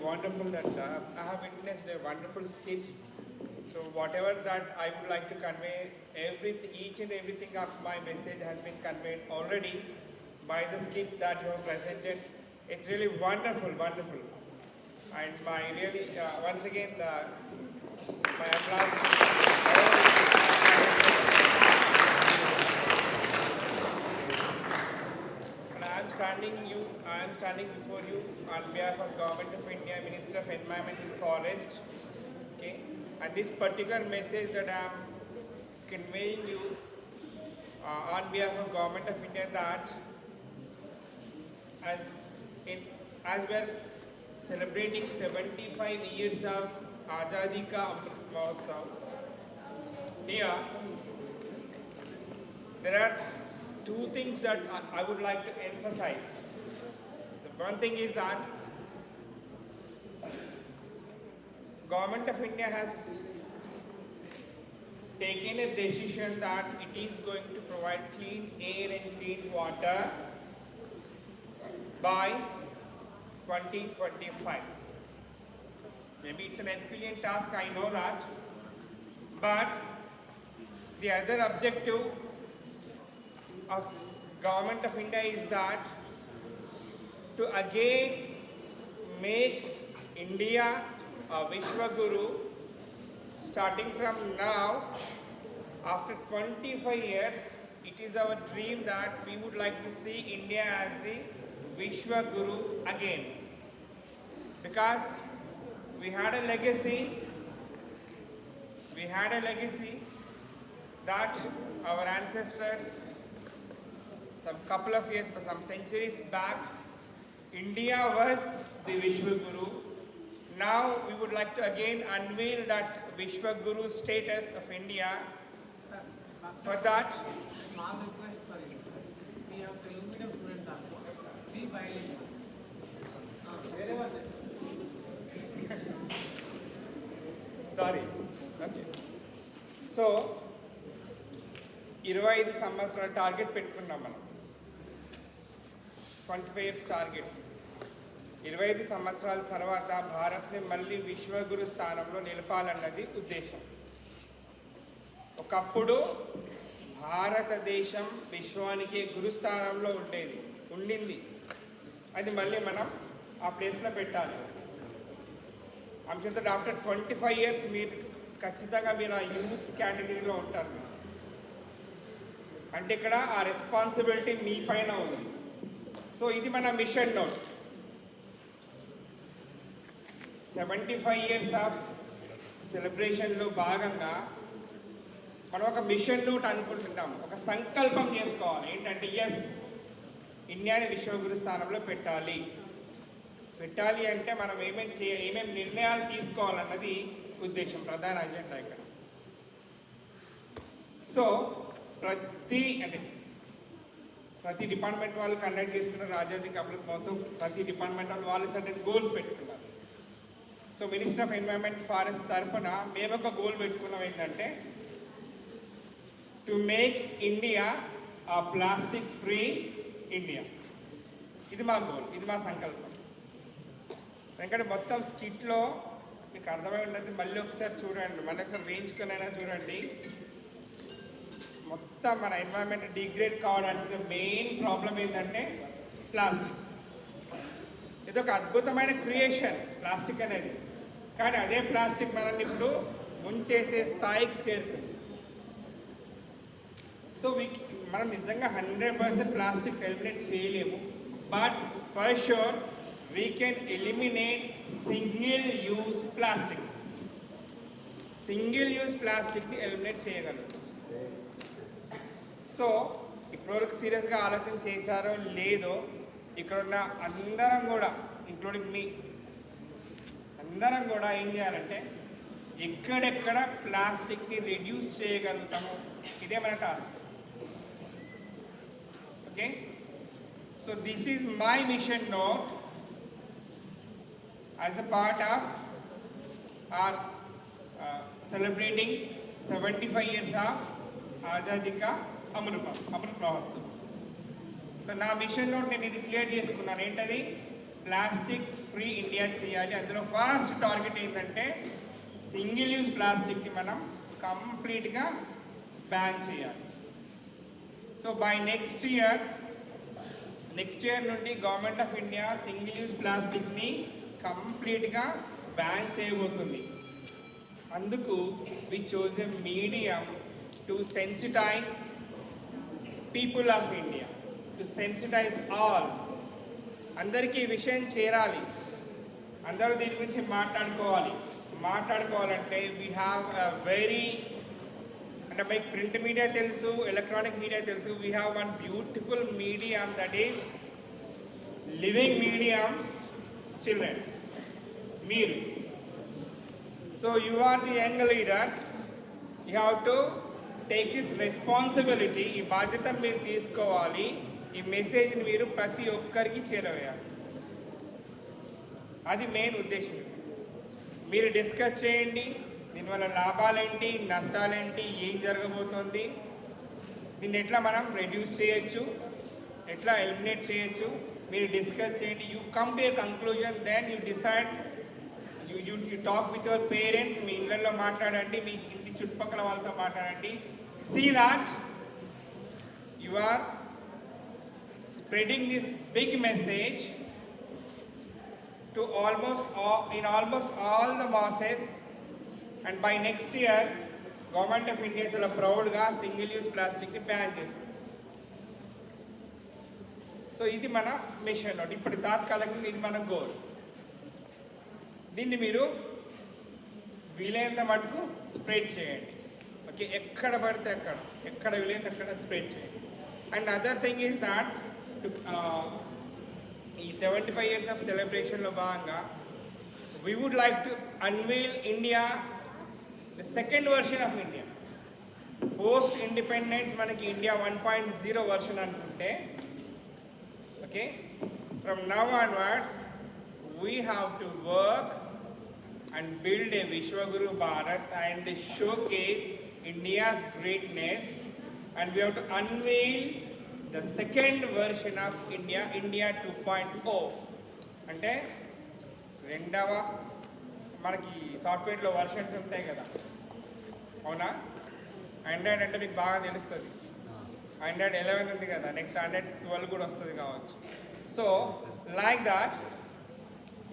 wonderful that I have witnessed a wonderful skit. So whatever that I would like to convey, everything, each and everything of my message has been conveyed already by the skit that you have presented. It's really wonderful, wonderful. And my really, once again, my applause to and I am standing before you on behalf of Government of India, Minister of Environment and Forest. Okay, and this particular message that I am conveying you on behalf of Government of India, that as we are celebrating 75 years of Azadi Ka Amrit Mahotsav, here there are two things that I would like to emphasize. The one thing is that Government of India has taken a decision that it is going to provide clean air and clean water by 2025. Maybe it's an Herculean task, I know that, but the other objective of Government of India is that to again make India a Vishwaguru. Starting from now, after 25 years, it is our dream that we would like to see India as the Vishwaguru again. Because we had a legacy that our ancestors, some couple of years, some centuries back, India was the Vishwaguru. Now we would like to again unveil that Vishwaguru status of India. For that, small request for you. We have Telugu medium students also. 3 bilingual. Wherever they. Sorry. Okay. So, 25 సంవత్సరాల target పెట్టుకున్నాం మనం. 25 years target. 25 సంవత్సరాల తర్వాత భారత్ని మళ్ళీ విశ్వగురు స్థానంలో నిలపాలన్నది ఉద్దేశం. ఒకప్పుడు భారతదేశం విశ్వానికి గురుస్థానంలో ఉండింది. అది మళ్ళీ మనం ఆ ప్లేస్లో పెట్టాలి. I'm sure that after 25 years మీరు ఖచ్చితంగా ఆ యూత్ కేటగిరీలో ఉంటారు. అంటే ఇక్కడ ఆ రెస్పాన్సిబిలిటీ మీ పైన ఉంది. సో ఇది మన మిషన్ నోట్. 75 years ఆఫ్ సెలబ్రేషన్లో భాగంగా మనం ఒక మిషన్ నోట్ అనుకుంటున్నాం, ఒక సంకల్పం చేసుకోవాలి. ఏంటంటే ఎస్, ఇండియాని విశ్వగురు స్థానంలో పెట్టాలి అంటే మనం ఏమేమి నిర్ణయాలు తీసుకోవాలన్నది ఉద్దేశం, ప్రధాన అజెండా ఇక్కడ. సో ప్రతి డిపార్ట్మెంట్ వాళ్ళు కండక్ట్ చేస్తున్న ఆజాదీ కా అమృత్ మహోత్సవ్, ప్రతి డిపార్ట్మెంట్ వాళ్ళు సర్టెన్ గోల్స్ పెట్టుకున్నారు. So minister of environment forest తరఫున మేము ఒక గోల్ పెట్టుకున్నాం, ఏంటంటే టు మేక్ ఇండియా ఆ ప్లాస్టిక్ ఫ్రీ ఇండియా. ఇది మా గోల్, ఇది మా సంకల్పం. ఎందుకంటే మొత్తం స్కిట్లో మీకు అర్థమై ఉండదు, మళ్ళీ ఒకసారి చూడండి, మళ్ళీ ఒకసారి వేయించుకునైనా చూడండి. మొత్తం మన ఎన్వైరన్మెంట్ డిగ్రేడ్ కావడానికి మెయిన్ ప్రాబ్లం ఏంటంటే ప్లాస్టిక్. ఇది ఒక అద్భుతమైన క్రియేషన్ ప్లాస్టిక్ అనేది, కానీ అదే ప్లాస్టిక్ మనల్ని ఇప్పుడు ముంచేసే స్థాయికి చేరుకుంది. సో మనం నిజంగా 100% ప్లాస్టిక్ ఎలిమినేట్ చేయలేము, but for sure we can eliminate single use ప్లాస్టిక్ని ఎలిమినేట్ చేయగలం. సో ఇప్పటివరకు సీరియస్గా ఆలోచన చేశారో లేదో, ఇక్కడున్న అందరం కూడా ఇంక్లూడింగ్ మీ అందరం కూడా ఏం చేయాలంటే ఎక్కడెక్కడ ప్లాస్టిక్ని రిడ్యూస్ చేయగలుగుతాము, ఇదే మన task. Okay, so this is my mission note as a part of our celebrating 75 years of Azadi Ka Amrit Mahotsav. So నా మిషన్ నోట్ నేను ఇది క్లియర్ చేసుకున్నాను. ఏంటది? ప్లాస్టిక్ ఫ్రీ ఇండియా చేయాలి. అందులో ఫస్ట్ టార్గెట్ ఏంటంటే సింగిల్ యూజ్ ప్లాస్టిక్ని మనం కంప్లీట్గా బ్యాన్ చేయాలి. సో బై నెక్స్ట్ ఇయర్ నుండి government of India single use ప్లాస్టిక్ని కంప్లీట్గా బ్యాన్ చేయబోతుంది. అందుకు we chose a medium to sensitize people of India, to sensitize all. అందరికీ ఈ విషయం చేరాలి, అందరూ దీని గురించి మాట్లాడుకోవాలంటే వీ హ్యావ్ అంటే మీకు ప్రింట్ మీడియా తెలుసు, ఎలక్ట్రానిక్ మీడియా తెలుసు. We have one beautiful medium that is living medium, children, మీరు. So you are the young leaders, you have to take this responsibility. ఈ బాధ్యత మీరు తీసుకోవాలి. ఈ మెసేజ్ని మీరు ప్రతి ఒక్కరికి చేరవేయాలి. అది మెయిన్ ఉద్దేశం. మీరు డిస్కస్ చేయండి, దీనివల్ల లాభాలేంటి, నష్టాలేంటి, ఏం జరగబోతోంది, దీన్ని ఎట్లా మనం రెడ్యూస్ చేయొచ్చు, ఎట్లా ఎలిమినేట్ చేయొచ్చు, మీరు డిస్కస్ చేయండి. You come to a conclusion, then you decide. You talk with your parents, మీ ఇళ్ళల్లో మాట్లాడండి, మీ ఇంటి చుట్టుపక్కల వాళ్ళతో మాట్లాడండి. See that you are spreading this big message to almost all the masses, and by next year government of India చాలా ప్రౌడ్గా సింగిల్ యూజ్ ప్లాస్టిక్ని బ్యాన్ చేస్తుంది. సో ఇది మన మిషన్ నోట్. ఇప్పుడు తాత్కాలికంగా ఇది మన గోల్. దీన్ని మీరు వీలైనంత మటుకు స్ప్రెడ్ చేయండి. ఓకే, ఎక్కడ పడితే ఎక్కడ వీలైతే అక్కడ స్ప్రెడ్ చేయండి. And other thing is that ఈ 75 years ఆఫ్ సెలబ్రేషన్లో భాగంగా we would like to unveil India, the second version of India. Post independence మనకి ఇండియా 1.0 వర్షన్ అనుకుంటే, okay, from now onwards we have to work and build a Vishwaguru Bharat and showcase India's greatness, and we have to unveil the second version of India 2.0. అంటే రెండవ, మనకి సాఫ్ట్వేర్లో versions ఉంటాయి కదా, అవునా? Android అంటే మీకు బాగా తెలుస్తుంది. ఆండ్రాయిడ్ 11 ఉంది కదా, నెక్స్ట్ ఆండ్రాయిడ్ 12 కూడా వస్తుంది కావచ్చు. సో లైక్ దాట్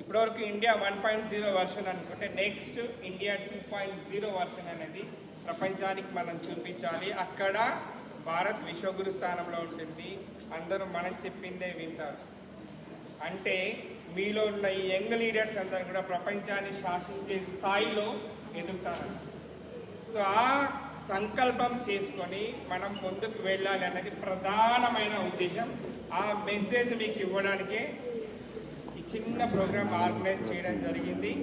ఇప్పటివరకు ఇండియా 1.0 వర్షన్ అనుకుంటే నెక్స్ట్ ఇండియా 2.0 వర్షన్ అనేది ప్రపంచానికి మనం చూపించాలి. అక్కడ భారత్ విశ్వగురు స్థానంలో ఉంటుంది. అందరూ మనం చెప్పిందే వింటారు. అంటే మీలో ఉన్న ఈ యంగ్ లీడర్స్ అందరూ కూడా ప్రపంచాన్ని శాసించే స్థాయిలో ఎదుగుతారు. సో ఆ సంకల్పం చేసుకొని మనం ముందుకు వెళ్ళాలి అనేది ప్రధానమైన ఉద్దేశం. ఆ మెసేజ్ మీకు ఇవ్వడానికే ఈ చిన్న ప్రోగ్రామ్ ఆర్గనైజ్ చేయడం జరిగింది.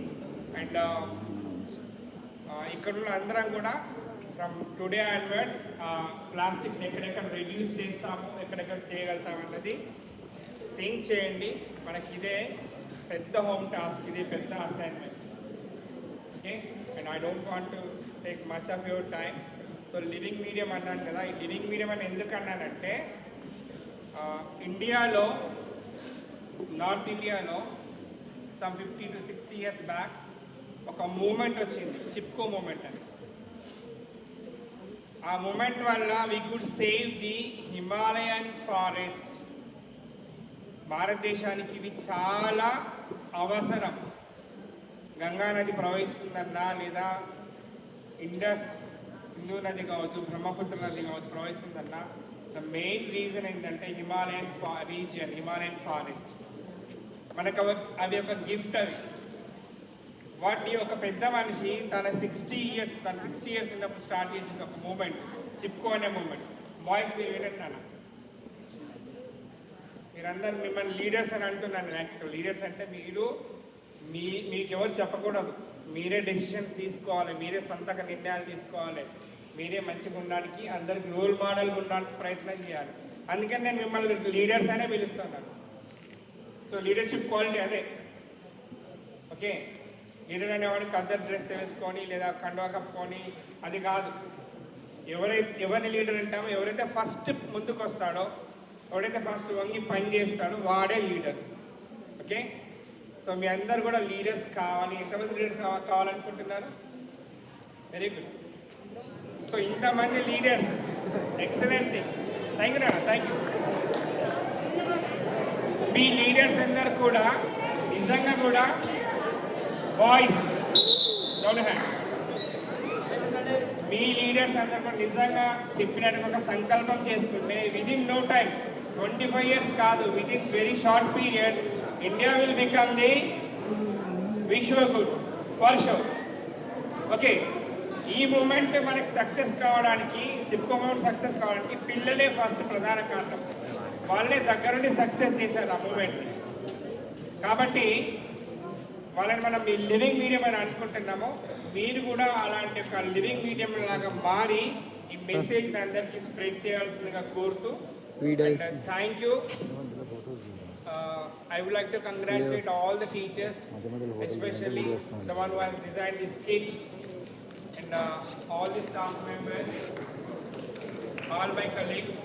అండ్ ఇక్కడ ఉన్న అందరం కూడా ఫ్రమ్ టుడే ఆన్వర్డ్స్ ప్లాస్టిక్ని ఎక్కడెక్కడ రెడ్యూస్ చేస్తాము, ఎక్కడెక్కడ చేయగలుగుతాము అన్నది థింక్ చేయండి. మనకి ఇదే పెద్ద హోమ్ టాస్క్, ఇదే పెద్ద assignment. Okay, and I don't want to take much of your time. So living medium అన్నాను కదా, ఈ లివింగ్ మీడియం అని ఎందుకు అన్నానంటే ఇండియాలో, నార్త్ ఇండియాలో సమ్ 50 to 60 years బ్యాక్ ఒక మూమెంట్ వచ్చింది, చిప్కో మూమెంట్ అని. ఆ మూమెంట్ వల్ల we could save the Himalayan forest. భారతదేశానికి ఇవి చాలా అవసరం. గంగా నది ప్రవహిస్తుందన్నా, లేదా ఇండస్ సింధు నది కావచ్చు, బ్రహ్మపుత్ర నది కావచ్చు ప్రవహిస్తుందన్నా, ద మెయిన్ రీజన్ ఏంటంటే హిమాలయన్ రీజియన్, హిమాలయన్ ఫారెస్ట్. మనకు అవి ఒక గిఫ్ట్. అవి వాటిని ఒక పెద్ద మనిషి తన 60 years ఉన్నప్పుడు స్టార్ట్ చేసిన ఒక మూమెంట్, చిప్కో అనే మూమెంట్. బాయ్స్ మీరు వినండి, మీరందరూ మిమ్మల్ని లీడర్స్ అని అంటున్నాను. యాక్చువల్ లీడర్స్ అంటే మీకు ఎవరు చెప్పకూడదు, మీరే డెసిషన్స్ తీసుకోవాలి, మీరే సొంతగా నిర్ణయాలు తీసుకోవాలి, మీరే మంచిగా ఉండడానికి, అందరికి రోల్ మోడల్గా ఉండడానికి ప్రయత్నం చేయాలి. అందుకని నేను మిమ్మల్ని లీడర్స్ అనే పిలుస్తున్నాను. సో లీడర్షిప్ క్వాలిటీ అదే. ఓకే, లీడర్ అనేవాడికి అద్దరు డ్రెస్ వేసుకొని లేదా కండువా కప్పుకొని అది కాదు. ఎవరిని లీడర్ అంటామో, ఎవరైతే ఫస్ట్ ముందుకు వస్తాడో, ఎవరైతే ఫస్ట్ వంగి పని చేస్తాడో వాడే లీడర్. ఓకే, సో సో మీ అందరు కూడా లీడర్స్ కావాలి. ఎంతమంది లీడర్స్ కావాలనుకుంటున్నారు? Very good. సో ఇంతమంది leaders, excellent thing. Thank you నాన్న, థ్యాంక్ యూ. మీ లీడర్స్ అందరు కూడా నిజంగా కూడా బాయ్స్ డౌన్ హ్యాండ్. మీ లీడర్స్ అందరు కూడా నిజంగా చెప్పినట్టు ఒక సంకల్పం చేసుకుంటే విదిన్ నో టైం, 25 years కాదు, within very short period India will become the విశ్వగుడ్ ఫర్ షూర్. ఓకే, ఈ మూమెంట్ మనకి సక్సెస్ కావడానికి, చిప్కో మూమెంట్ సక్సెస్ కావడానికి పిల్లలే ఫస్ట్ ప్రధాన కారణం. వాళ్ళే దగ్గరుండి సక్సెస్ చేశారు ఆ మూమెంట్ని. కాబట్టి వాళ్ళని మనం ఈ లివింగ్ మీడియం అని అనుకుంటున్నాము. మీరు కూడా అలాంటి ఒక లివింగ్ మీడియం లాగా మారి ఈ మెసేజ్ని అందరికీ స్ప్రెడ్ చేయాల్సిందిగా కోరుతూ, thank you. I would like to congratulate all the teachers, especially the one who has designed this kit, and all the staff members, all my colleagues.